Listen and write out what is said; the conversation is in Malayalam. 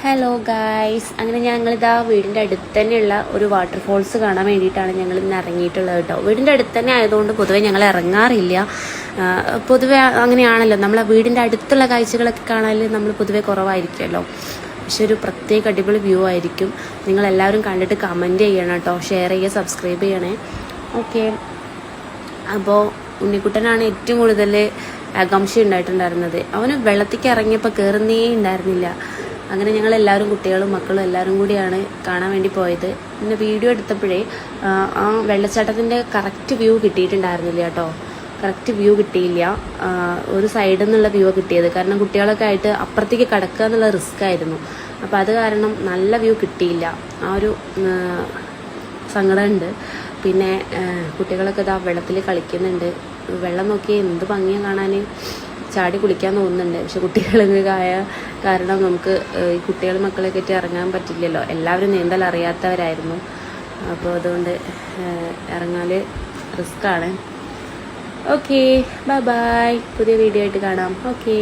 ഹലോ ഗായ്സ്, അങ്ങനെ ഞങ്ങളിതാ വീടിൻ്റെ അടുത്ത് തന്നെയുള്ള ഒരു വാട്ടർഫോൾസ് കാണാൻ വേണ്ടിയിട്ടാണ് ഞങ്ങൾ ഇന്ന് ഇറങ്ങിയിട്ടുള്ളത് കേട്ടോ. വീടിൻ്റെ അടുത്ത് തന്നെ ആയതുകൊണ്ട് പൊതുവെ ഞങ്ങൾ ഇറങ്ങാറില്ല. പൊതുവെ അങ്ങനെയാണല്ലോ, നമ്മളെ വീടിൻ്റെ അടുത്തുള്ള കാഴ്ചകളൊക്കെ കാണാൻ നമ്മൾ പൊതുവെ കുറവായിരിക്കുമല്ലോ. പക്ഷെ ഒരു പ്രത്യേക അടിപൊളി വ്യൂ ആയിരിക്കും. നിങ്ങളെല്ലാവരും കണ്ടിട്ട് കമൻറ്റ് ചെയ്യണം കേട്ടോ, ഷെയർ ചെയ്യുക, സബ്സ്ക്രൈബ് ചെയ്യണേ. ഓക്കെ, അപ്പോൾ ഉണ്ണിക്കുട്ടനാണ് ഏറ്റവും കൂടുതൽ ആകാംക്ഷ ഉണ്ടായിട്ടുണ്ടായിരുന്നത്. അവന് വെള്ളത്തേക്ക് ഇറങ്ങിയപ്പോൾ കയറുന്നേ ഉണ്ടായിരുന്നില്ല. അങ്ങനെ ഞങ്ങൾ എല്ലാവരും, കുട്ടികളും മക്കളും എല്ലാവരും കൂടിയാണ് കാണാൻ വേണ്ടി പോയത്. പിന്നെ വീഡിയോ എടുത്തപ്പോഴേ ആ വെള്ളച്ചാട്ടത്തിൻ്റെ കറക്റ്റ് വ്യൂ കിട്ടിയിട്ടുണ്ടായിരുന്നില്ല കേട്ടോ. കറക്റ്റ് വ്യൂ കിട്ടിയില്ല. ഒരു സൈഡിൽ നിന്നുള്ള വ്യൂ കിട്ടിയത്, കാരണം കുട്ടികളൊക്കെ ആയിട്ട് അപ്പുറത്തേക്ക് കടക്കുക എന്നുള്ള റിസ്ക് ആയിരുന്നു. അപ്പോൾ അത് കാരണം നല്ല വ്യൂ കിട്ടിയില്ല. ആ ഒരു സങ്കടമുണ്ട്. പിന്നെ കുട്ടികളൊക്കെ ഇതാ വെള്ളത്തിൽ കളിക്കുന്നുണ്ട്. വെള്ളം നോക്കി എന്ത് ഭംഗിയാണ് കാണാൻ. ചാടി കുളിക്കാൻ തോന്നുന്നുണ്ട്. പക്ഷെ കുട്ടികളൊക്കെ ആയ കാരണം നമുക്ക് ഈ കുട്ടികൾ മക്കളെയൊക്കെ ആയിട്ട് ഇറങ്ങാൻ പറ്റില്ലല്ലോ. എല്ലാവരും നീന്തൽ അറിയാത്തവരായിരുന്നു. അപ്പോൾ അതുകൊണ്ട് ഇറങ്ങാൻ റിസ്ക്കാണ്. Okay, bye bye. പുതിയ വീഡിയോ ആയിട്ട് കാണാം. ഓക്കെ.